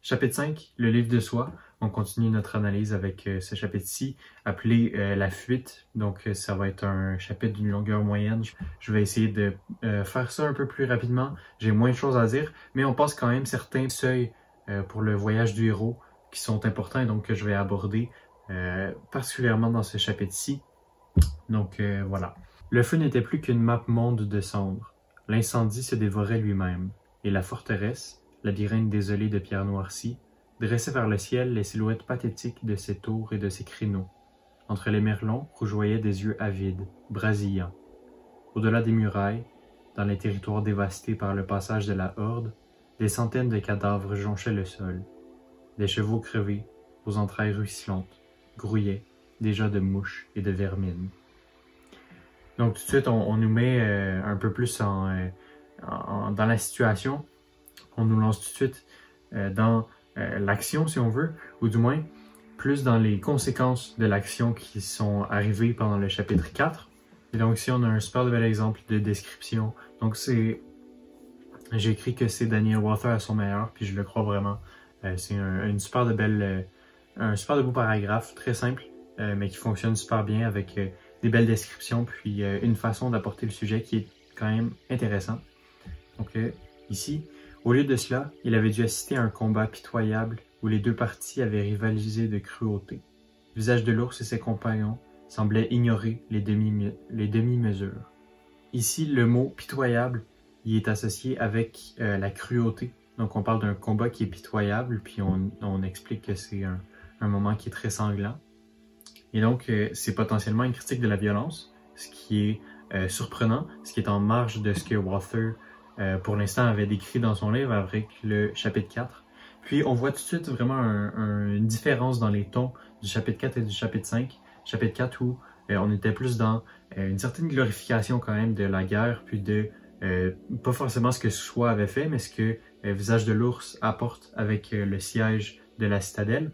Chapitre 5, le livre de soi. On continue notre analyse avec ce chapitre-ci, appelé La fuite. Donc, ça va être un chapitre d'une longueur moyenne. Je vais essayer de faire ça un peu plus rapidement. J'ai moins de choses à dire, mais on passe quand même certains seuils pour le voyage du héros qui sont importants et donc que je vais aborder particulièrement dans ce chapitre-ci. Donc, voilà. Le feu n'était plus qu'une map monde de cendres. L'incendie se dévorait lui-même, et la forteresse, labyrinthe désolé de pierres noircies, dressait vers le ciel les silhouettes pathétiques de ses tours et de ses créneaux. Entre les merlons rougeoyaient des yeux avides, brasillants. Au-delà des murailles, dans les territoires dévastés par le passage de la horde, des centaines de cadavres jonchaient le sol. Des chevaux crevés, aux entrailles ruisselantes, grouillaient, déjà de mouches et de vermine. Donc tout de suite, on nous met un peu plus dans la situation. On nous lance tout de suite dans l'action, si on veut, ou du moins plus dans les conséquences de l'action qui sont arrivées pendant le chapitre 4. Et donc ici, on a un super bel exemple de description. Donc j'ai écrit que c'est Daniel Walther à son meilleur, puis je le crois vraiment. C'est un super de beau paragraphe, très simple, mais qui fonctionne super bien avec des belles descriptions, puis une façon d'apporter le sujet qui est quand même intéressant. Donc ici, au lieu de cela, il avait dû assister à un combat pitoyable où les deux parties avaient rivalisé de cruauté. Le visage de l'ours et ses compagnons semblaient ignorer les demi-mesures. Ici, le mot pitoyable y est associé avec la cruauté. Donc on parle d'un combat qui est pitoyable, puis on explique que c'est un moment qui est très sanglant. Et donc, c'est potentiellement une critique de la violence, ce qui est surprenant, ce qui est en marge de ce que Walther, pour l'instant, avait décrit dans son livre avec le chapitre 4. Puis, on voit tout de suite vraiment une différence dans les tons du chapitre 4 et du chapitre 5. Chapitre 4 où on était plus dans une certaine glorification quand même de la guerre, puis de, pas forcément ce que Soi avait fait, mais ce que Visage de l'ours apporte avec le siège de la citadelle.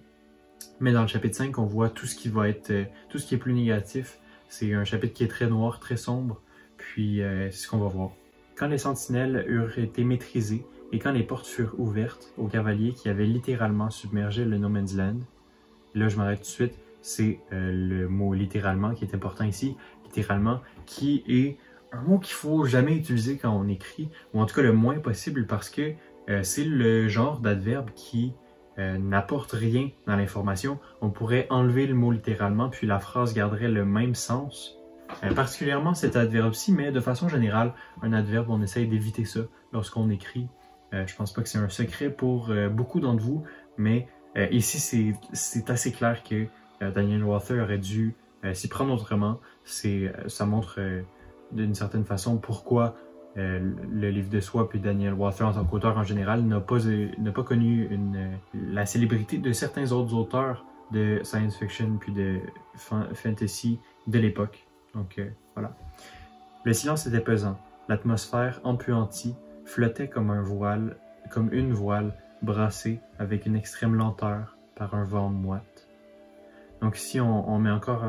Mais dans le chapitre 5, on voit tout ce qui va être, tout ce qui est plus négatif. C'est un chapitre qui est très noir, très sombre, puis c'est ce qu'on va voir. Quand les sentinelles eurent été maîtrisées et quand les portes furent ouvertes aux cavaliers qui avaient littéralement submergé le No Man's Land, là je m'arrête tout de suite, c'est le mot littéralement qui est important ici, littéralement, qui est un mot qu'il faut jamais utiliser quand on écrit, ou en tout cas le moins possible parce que c'est le genre d'adverbe qui n'apporte rien dans l'information. On pourrait enlever le mot littéralement, puis la phrase garderait le même sens. Particulièrement cet adverbe-ci, mais de façon générale, un adverbe, on essaye d'éviter ça lorsqu'on écrit. Je pense pas que c'est un secret pour beaucoup d'entre vous, mais ici, c'est assez clair que Daniel Walther aurait dû s'y prendre autrement. Ça montre d'une certaine façon pourquoi le livre de soi puis Daniel Walther en tant qu'auteur en général n'a pas connu la célébrité de certains autres auteurs de science fiction puis de fantasy de l'époque. Donc voilà. Le silence était pesant. L'atmosphère empuantie flottait comme une voile brassée avec une extrême lenteur par un vent moite. Donc ici on met encore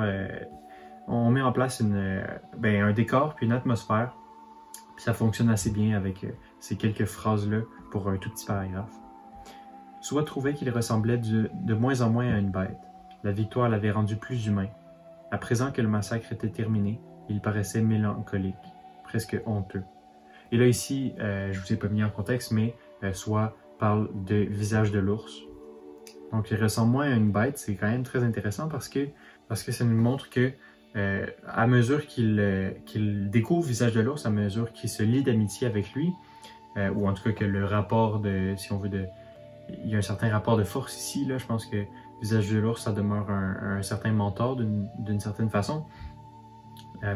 on met en place un décor puis une atmosphère. Puis ça fonctionne assez bien avec ces quelques phrases-là pour un tout petit paragraphe. Soi trouvait qu'il ressemblait de moins en moins à une bête. La victoire l'avait rendu plus humain. À présent que le massacre était terminé, il paraissait mélancolique, presque honteux. Et là ici, je vous ai pas mis en contexte, mais Soi parle de visage de l'ours. Donc il ressemble moins à une bête, c'est quand même très intéressant parce que ça nous montre que à mesure qu'il découvre Visage de l'ours, à mesure qu'il se lie d'amitié avec lui, ou en tout cas que le rapport si on veut, il y a un certain rapport de force ici, là, je pense que Visage de l'ours, ça demeure un certain mentor d'une certaine façon.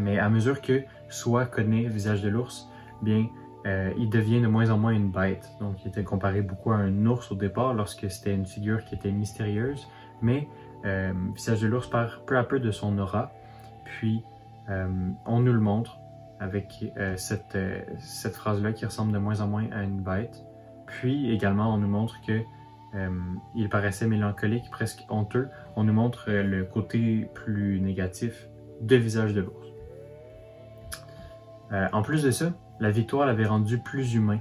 Mais à mesure que Soi connaît Visage de l'ours, bien, il devient de moins en moins une bête. Donc il était comparé beaucoup à un ours au départ, lorsque c'était une figure qui était mystérieuse, mais Visage de l'ours perd peu à peu de son aura. Puis, on nous le montre avec cette phrase-là qui ressemble de moins en moins à une bête. Puis, également, on nous montre que il paraissait mélancolique, presque honteux. On nous montre le côté plus négatif de Visage de l'ours. En plus de ça, la victoire l'avait rendu plus humain.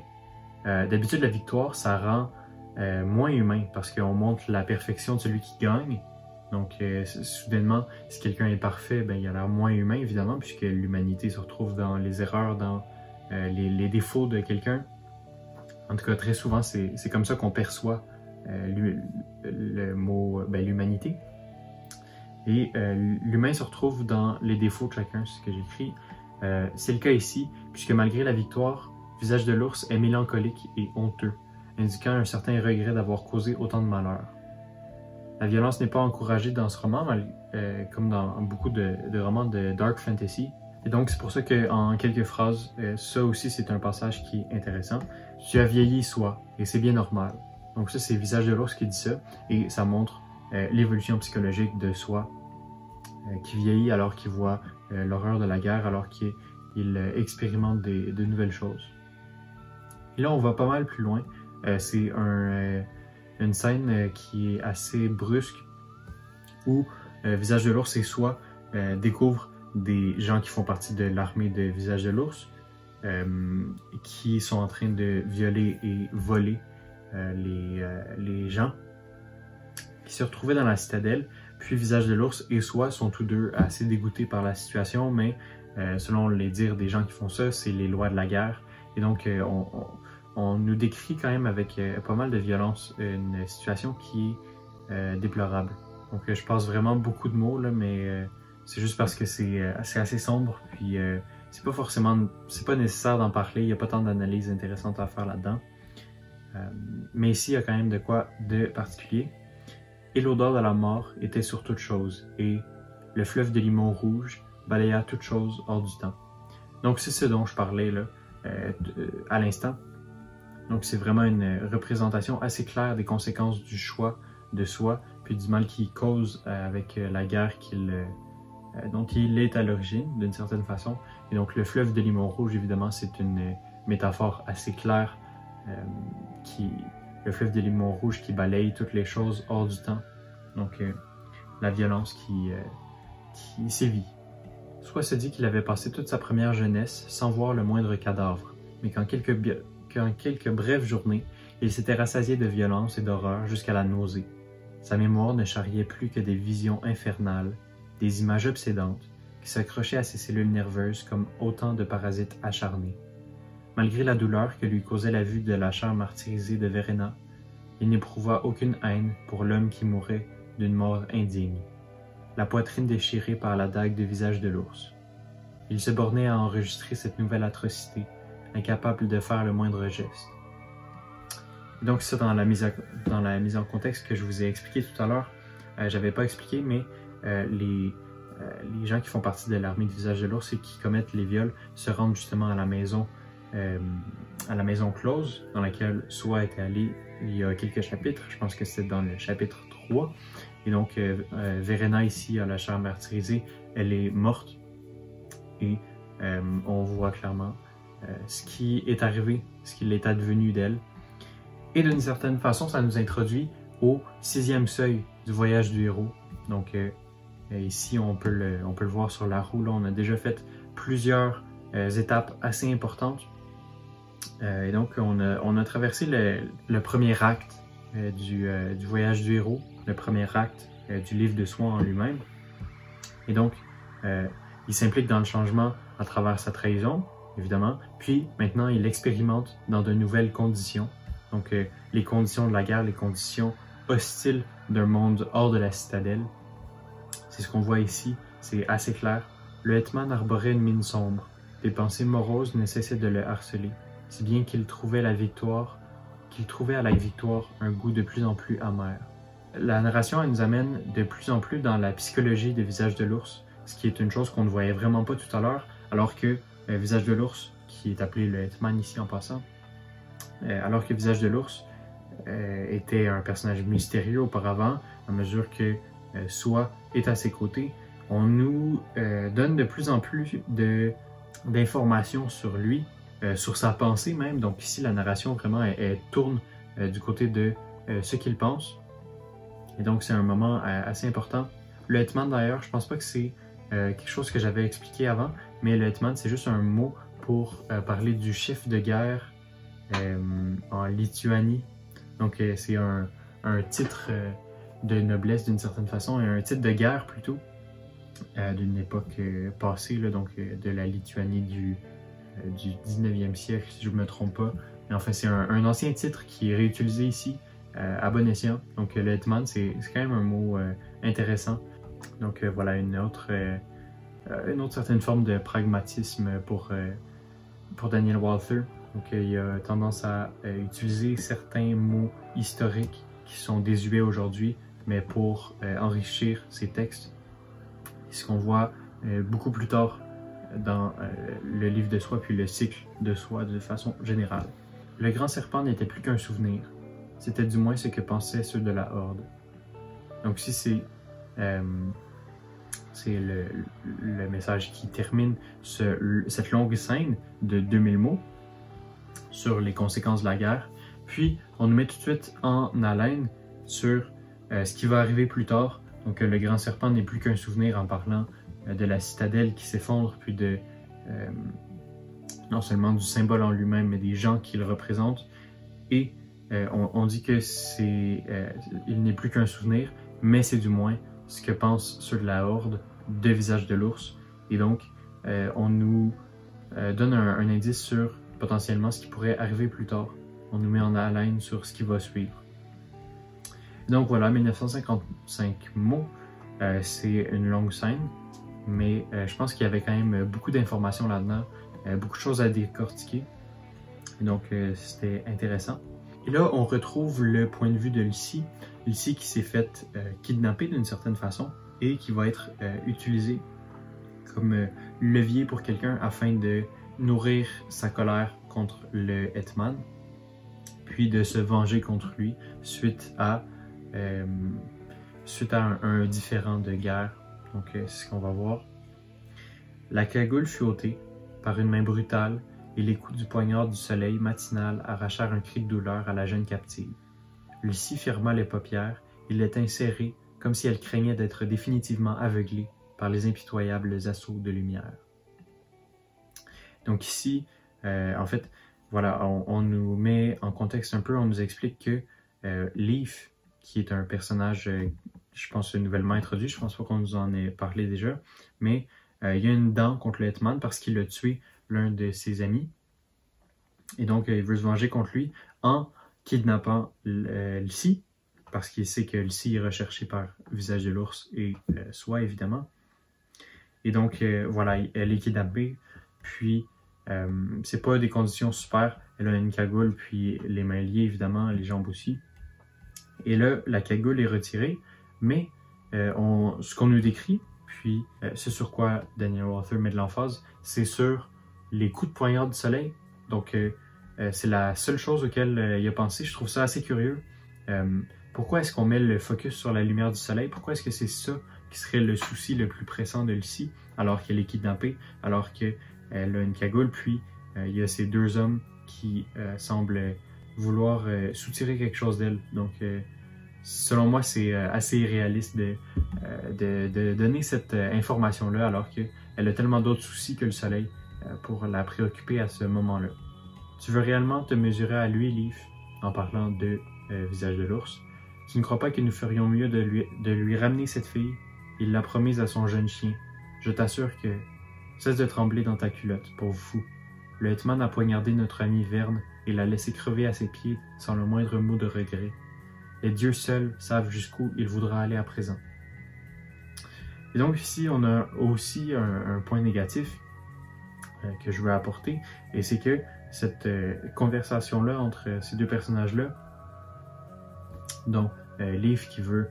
D'habitude, la victoire, ça rend moins humain parce qu'on montre la perfection de celui qui gagne. Donc, soudainement, si quelqu'un est parfait, ben, il a l'air moins humain, évidemment, puisque l'humanité se retrouve dans les erreurs, dans les défauts de quelqu'un. En tout cas, très souvent, c'est comme ça qu'on perçoit le mot l'humanité. Et l'humain se retrouve dans les défauts de chacun, c'est ce que j'écris. C'est le cas ici, puisque malgré la victoire, le visage de l'ours est mélancolique et honteux, indiquant un certain regret d'avoir causé autant de malheur. La violence n'est pas encouragée dans ce roman, comme dans beaucoup de romans de dark fantasy. Et donc, c'est pour ça qu'en quelques phrases, ça aussi, c'est un passage qui est intéressant. « Tu as vieilli, Soi, et c'est bien normal. » Donc ça, c'est le visage de l'ours qui dit ça, et ça montre l'évolution psychologique de Soi, qui vieillit alors qu'il voit l'horreur de la guerre, alors qu'il expérimente de nouvelles choses. Et là, on va pas mal plus loin. C'est une scène qui est assez brusque, où Visage de l'ours et Soi découvrent des gens qui font partie de l'armée de Visage de l'ours, qui sont en train de violer et voler les gens qui se retrouvaient dans la citadelle. Puis Visage de l'ours et Soi sont tous deux assez dégoûtés par la situation, mais selon les dires des gens qui font ça, c'est les lois de la guerre. Et donc, on nous décrit quand même avec pas mal de violence une situation qui est déplorable. Donc, je passe vraiment beaucoup de mots, là, mais c'est juste parce que c'est assez sombre, puis c'est pas nécessaire d'en parler, il n'y a pas tant d'analyses intéressantes à faire là-dedans. Mais ici, il y a quand même de quoi de particulier. Et l'odeur de la mort était sur toute chose, et le fleuve de limon rouge balaya toute chose hors du temps. Donc c'est ce dont je parlais là, à l'instant. Donc c'est vraiment une représentation assez claire des conséquences du choix de Soi, puis du mal qu'il cause avec la guerre dont il est à l'origine, d'une certaine façon. Et donc le fleuve de limon rouge, évidemment, c'est une métaphore assez claire, le fleuve de limon rouge qui balaye toutes les choses hors du temps. Donc la violence qui sévit. Soi se dit qu'il avait passé toute sa première jeunesse sans voir le moindre cadavre, mais qu'en quelques brèves journées, il s'était rassasié de violence et d'horreur jusqu'à la nausée. Sa mémoire ne charriait plus que des visions infernales, des images obsédantes, qui s'accrochaient à ses cellules nerveuses comme autant de parasites acharnés. Malgré la douleur que lui causait la vue de la chair martyrisée de Verena, il n'éprouva aucune haine pour l'homme qui mourait d'une mort indigne, la poitrine déchirée par la dague de Visage de l'ours. Il se bornait à enregistrer cette nouvelle atrocité, incapable de faire le moindre geste. Donc ça, dans la mise en contexte que je vous ai expliqué tout à l'heure, j'avais pas expliqué, mais les gens qui font partie de l'armée de Visage de l'ours et qui commettent les viols se rendent justement à la maison close, dans laquelle Soi était allé il y a quelques chapitres. Je pense que c'était dans le chapitre 3. Et donc, Verena ici, à la chair martyrisée, elle est morte. Et on voit clairement ce qui est arrivé, ce qu'il est advenu d'elle. Et d'une certaine façon, ça nous introduit au 6e seuil du voyage du héros. Donc, ici, on peut le voir sur la roue. Là, on a déjà fait plusieurs étapes assez importantes. Et donc, on a traversé le premier acte du voyage du héros, le premier acte du livre de Soi en lui-même. Et donc, il s'implique dans le changement à travers sa trahison, évidemment. Puis, maintenant, il expérimente dans de nouvelles conditions. Donc, les conditions de la guerre, les conditions hostiles d'un monde hors de la citadelle. C'est ce qu'on voit ici, c'est assez clair. Le hetman arborait une mine sombre. Des pensées moroses ne cessaient de le harceler, si bien qu'il trouvait à la victoire un goût de plus en plus amer. La narration elle nous amène de plus en plus dans la psychologie des Visages de l'ours, ce qui est une chose qu'on ne voyait vraiment pas tout à l'heure, alors que Visage de l'ours, qui est appelé le hetman ici en passant, alors que Visage de l'ours était un personnage mystérieux auparavant, à mesure que Soi est à ses côtés, on nous donne de plus en plus d'informations sur lui, sur sa pensée même. Donc ici, la narration vraiment elle tourne du côté de ce qu'il pense. Et donc c'est un moment assez important. Le hetman d'ailleurs, je pense pas que c'est quelque chose que j'avais expliqué avant, mais le hetman c'est juste un mot pour parler du chef de guerre en Lituanie. Donc c'est un titre de noblesse d'une certaine façon, et un titre de guerre plutôt, d'une époque passée, là, donc de la Lituanie du 19e siècle, si je ne me trompe pas. Mais enfin, c'est un ancien titre qui est réutilisé ici, à bon escient. Donc le hetman, c'est quand même un mot intéressant. Donc voilà, une autre certaine forme de pragmatisme pour Daniel Walther. Donc il a tendance à utiliser certains mots historiques qui sont désuets aujourd'hui, mais pour enrichir ses textes. Ce qu'on voit beaucoup plus tard dans le livre de Soi, puis le cycle de Soi de façon générale. Le grand serpent n'était plus qu'un souvenir. C'était du moins ce que pensaient ceux de la Horde. Donc si c'est le message qui termine cette longue scène de 2000 mots sur les conséquences de la guerre. Puis on nous met tout de suite en haleine sur ce qui va arriver plus tard. Donc le grand serpent n'est plus qu'un souvenir en parlant de la citadelle qui s'effondre, puis de non seulement du symbole en lui-même, mais des gens qui le représentent. Et on dit que il n'est plus qu'un souvenir, mais c'est du moins ce que pensent ceux de la Horde de Visage de l'Ours. Et donc, on nous donne un indice sur potentiellement ce qui pourrait arriver plus tard. On nous met en haleine sur ce qui va suivre. Donc voilà, 1955 mots, c'est une longue scène, mais je pense qu'il y avait quand même beaucoup d'informations là-dedans, beaucoup de choses à décortiquer. Donc c'était intéressant. Et là, on retrouve le point de vue de Lucie. Lucie qui s'est faite kidnapper d'une certaine façon et qui va être utilisée comme levier pour quelqu'un afin de nourrir sa colère contre le hetman, puis de se venger contre lui suite à un différend de guerre. Donc c'est ce qu'on va voir. La cagoule fut ôtée par une main brutale et les coups du poignard du soleil matinal arrachèrent un cri de douleur à la jeune captive. Lucie ferma les paupières et les tint serrées comme si elle craignait d'être définitivement aveuglée par les impitoyables assauts de lumière. Donc ici, en fait, voilà, on nous met en contexte un peu, on nous explique que Leaf, qui est un personnage, je pense, nouvellement introduit, je pense pas qu'on nous en ait parlé déjà, mais il y a une dent contre le hetman parce qu'il a tué l'un de ses amis. Et donc, il veut se venger contre lui en kidnappant Lucie, parce qu'il sait que Lucie est recherchée par Visage de l'Ours et Soi, évidemment. Et donc, voilà, elle est kidnappée, puis c'est pas des conditions super. Elle a une cagoule, puis les mains liées, évidemment, les jambes aussi. Et là, la cagoule est retirée, mais ce qu'on nous décrit, puis ce sur quoi Daniel Walther met de l'emphase, c'est sur les coups de poignard du soleil. Donc, c'est la seule chose auquel il a pensé. Je trouve ça assez curieux. Pourquoi est-ce qu'on met le focus sur la lumière du soleil? Pourquoi est-ce que c'est ça qui serait le souci le plus pressant de Lucie, alors qu'elle est kidnappée, alors qu'elle a une cagoule, puis il y a ces deux hommes qui semblent vouloir soutirer quelque chose d'elle. Donc, selon moi, c'est assez irréaliste de donner cette information-là, alors qu'elle a tellement d'autres soucis que le soleil pour la préoccuper à ce moment-là. Tu veux réellement te mesurer à lui, Leaf, en parlant de Visage de l'Ours? Tu ne crois pas que nous ferions mieux de lui ramener cette fille? Il l'a promise à son jeune chien. Je t'assure que... Cesse de trembler dans ta culotte, pauvre fou. Le hetman a poignardé notre ami Verne et l'a laissé crever à ses pieds sans le moindre mot de regret. Les dieux seuls savent jusqu'où il voudra aller à présent. Et donc ici, on a aussi un point négatif que je veux apporter, et c'est que cette conversation-là entre ces deux personnages-là, dont Leaf qui veut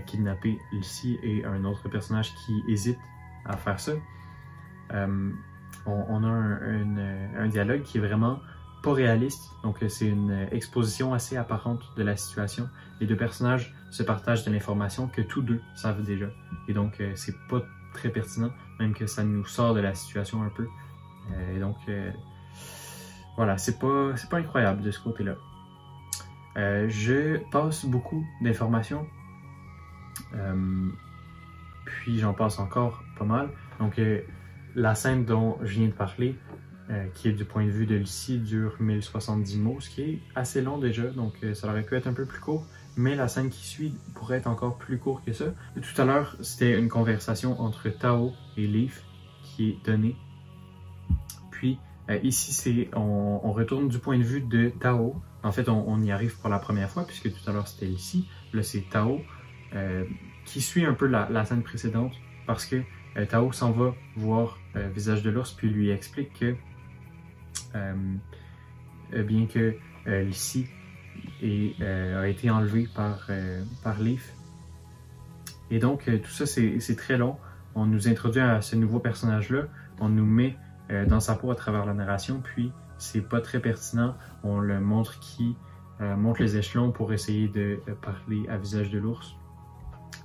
kidnapper Lucie et un autre personnage qui hésite à faire ça, on a un dialogue qui est vraiment pas réaliste, donc c'est une exposition assez apparente de la situation. Les deux personnages se partagent de l'information que tous deux savent déjà, et donc c'est pas très pertinent, même que ça nous sort de la situation un peu. Et donc voilà, c'est pas incroyable de ce côté-là. Je passe beaucoup d'informations, puis j'en passe encore pas mal. Donc la scène dont je viens de parler, qui est du point de vue de Lucie, dure 1070 mots, ce qui est assez long déjà, donc ça aurait pu être un peu plus court, mais la scène qui suit pourrait être encore plus court que ça. Et tout à l'heure, c'était une conversation entre Tao et Leaf qui est donnée. Puis ici, on retourne du point de vue de Tao. En fait, on y arrive pour la première fois, puisque tout à l'heure c'était Lucie, là c'est Tao, qui suit un peu la scène précédente, parce que Tao s'en va voir Visage de l'ours, puis lui explique que bien que Lucie a été enlevée par Leaf. Et donc, tout ça, c'est très long. On nous introduit à ce nouveau personnage-là, on nous met dans sa peau à travers la narration, puis c'est pas très pertinent. On le montre qui monte les échelons pour essayer de parler à Visage de l'ours,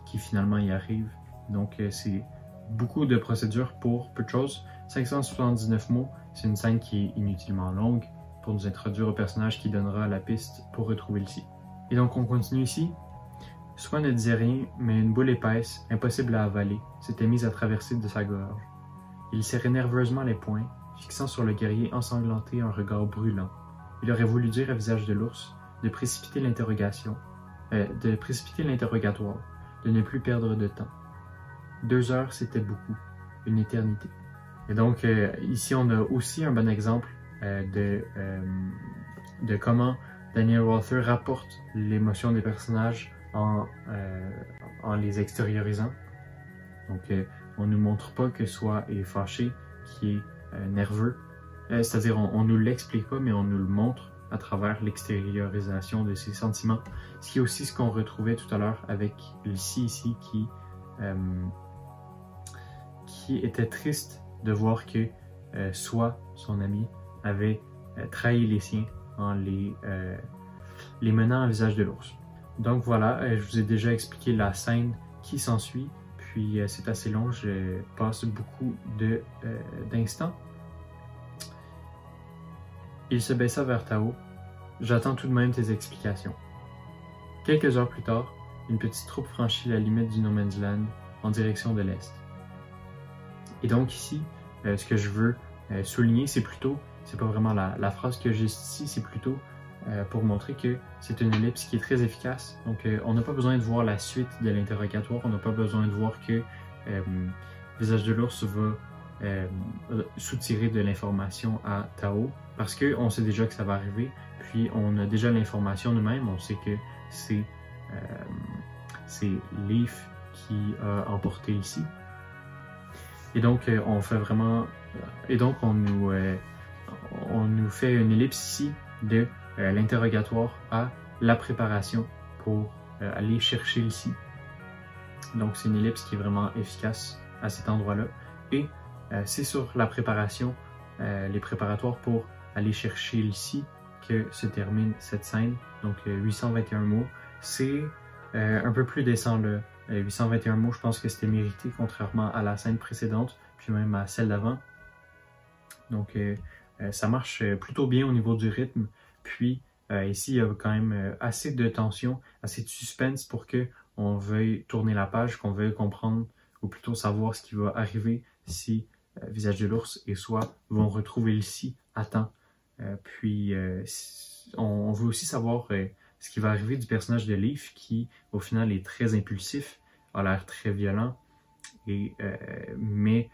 qui finalement y arrive. Donc, c'est beaucoup de procédures pour peu de choses. 579 mots, c'est une scène qui est inutilement longue pour nous introduire au personnage qui donnera la piste pour retrouver Lucie. Et donc on continue ici. Soi ne disait rien, mais une boule épaisse, impossible à avaler, s'était mise à traverser de sa gorge. Il serrait nerveusement les poings, fixant sur le guerrier ensanglanté un regard brûlant. Il aurait voulu dire à Visage de l'ours de précipiter l'interrogatoire, de ne plus perdre de temps. 2 heures, c'était beaucoup, une éternité. Et donc, ici, on a aussi un bon exemple de comment Daniel Rother rapporte l'émotion des personnages en les extériorisant. Donc, on ne nous montre pas que Soi est fâché, qui est nerveux. C'est-à-dire, on ne nous l'explique pas, mais on nous le montre à travers l'extériorisation de ses sentiments. Ce qui est aussi ce qu'on retrouvait tout à l'heure avec Lucie ici, qui était triste de voir que Soi, son ami, avait trahi les siens en les menant à Visage de l'ours. Donc voilà, je vous ai déjà expliqué la scène qui s'ensuit, puis c'est assez long, je passe beaucoup d'instants. Il se baissa vers Tao. J'attends tout de même tes explications. Quelques heures plus tard, une petite troupe franchit la limite du No Man's Land en direction de l'Est. Et donc ici, ce que je veux souligner, c'est pas vraiment la phrase que j'ai ici, c'est plutôt pour montrer que c'est une ellipse qui est très efficace. Donc on n'a pas besoin de voir la suite de l'interrogatoire, on n'a pas besoin de voir que Visage de l'ours va soutirer de l'information à Tao, parce qu'on sait déjà que ça va arriver, puis on a déjà l'information nous-mêmes, on sait que c'est Leaf qui a emporté ici. Et donc, on fait vraiment... Et donc, on nous fait une ellipse ici de l'interrogatoire à la préparation pour aller chercher ici. Donc, c'est une ellipse qui est vraiment efficace à cet endroit-là. Et c'est sur la préparation, les préparatoires pour aller chercher ici que se termine cette scène. Donc, 821 mots. C'est un peu plus décent, là. 821 mots, je pense que c'était mérité, contrairement à la scène précédente, puis même à celle d'avant. Donc, ça marche plutôt bien au niveau du rythme. Puis, ici, il y a quand même assez de tension, assez de suspense pour qu'on veuille tourner la page, qu'on veuille comprendre, ou plutôt savoir ce qui va arriver si Visage de l'ours et Soi vont retrouver Lucie à temps. Puis, on veut aussi savoir ce qui va arriver du personnage de Leaf, qui au final est très impulsif, a l'air très violent, et met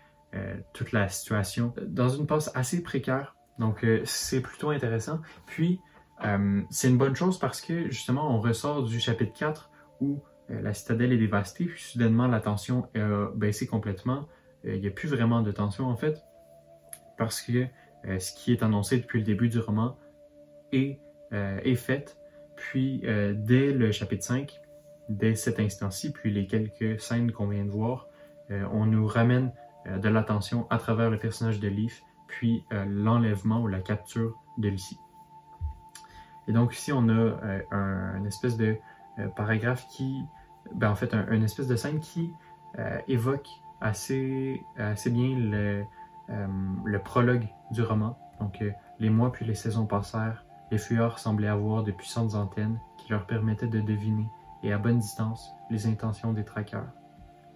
toute la situation dans une passe assez précaire. Donc c'est plutôt intéressant. Puis c'est une bonne chose parce que justement on ressort du chapitre 4 où la citadelle est dévastée, puis soudainement la tension a baissé complètement. Il n'y a plus vraiment de tension en fait, parce que ce qui est annoncé depuis le début du roman est fait. Puis dès le chapitre 5, dès cet instant-ci, puis les quelques scènes qu'on vient de voir, on nous ramène de l'attention à travers le personnage de Leaf, puis l'enlèvement ou la capture de Lucie. Et donc ici, on a un espèce de paragraphe qui... en fait, une espèce de scène qui évoque assez bien le prologue du roman. Donc, les mois puis les saisons passèrent, les fuyards semblaient avoir de puissantes antennes qui leur permettaient de deviner, et à bonne distance, les intentions des traqueurs.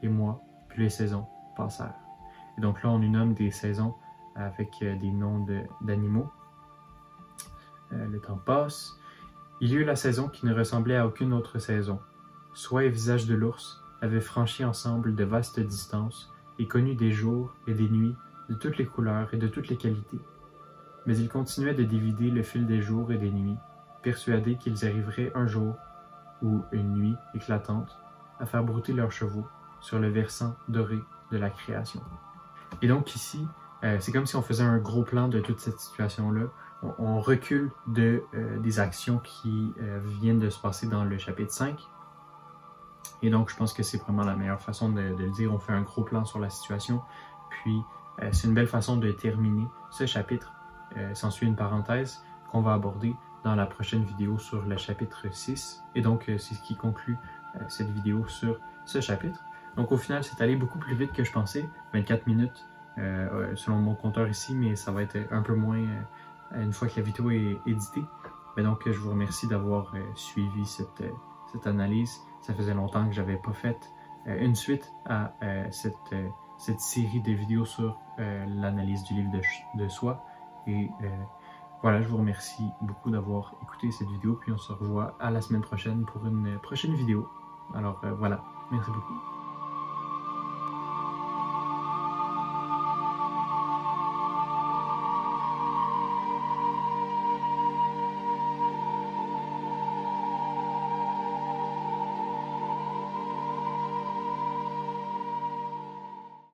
Les mois puis les saisons passèrent. Et donc là, on nous nomme des saisons avec des noms d'animaux. Le temps passe. Il y eut la saison qui ne ressemblait à aucune autre saison. Soie et visage de l'ours avaient franchi ensemble de vastes distances et connu des jours et des nuits de toutes les couleurs et de toutes les qualités. Mais ils continuaient de dévider le fil des jours et des nuits, persuadés qu'ils arriveraient un jour, ou une nuit éclatante, à faire brouter leurs chevaux sur le versant doré de la création. Et donc ici, c'est comme si on faisait un gros plan de toute cette situation-là. On recule des actions qui viennent de se passer dans le chapitre 5. Et donc, je pense que c'est vraiment la meilleure façon de le dire. On fait un gros plan sur la situation. Puis, c'est une belle façon de terminer ce chapitre. S'ensuit une parenthèse qu'on va aborder dans la prochaine vidéo sur le chapitre 6. Et donc, c'est ce qui conclut cette vidéo sur ce chapitre. Donc, au final, c'est allé beaucoup plus vite que je pensais. 24 minutes selon mon compteur ici, mais ça va être un peu moins une fois que la vidéo est éditée. Mais donc, je vous remercie d'avoir suivi cette analyse. Ça faisait longtemps que je n'avais pas fait une suite à cette série de vidéos sur l'analyse du livre de Soi. Et voilà, je vous remercie beaucoup d'avoir écouté cette vidéo. Puis on se revoit à la semaine prochaine pour une prochaine vidéo. Alors voilà, merci beaucoup.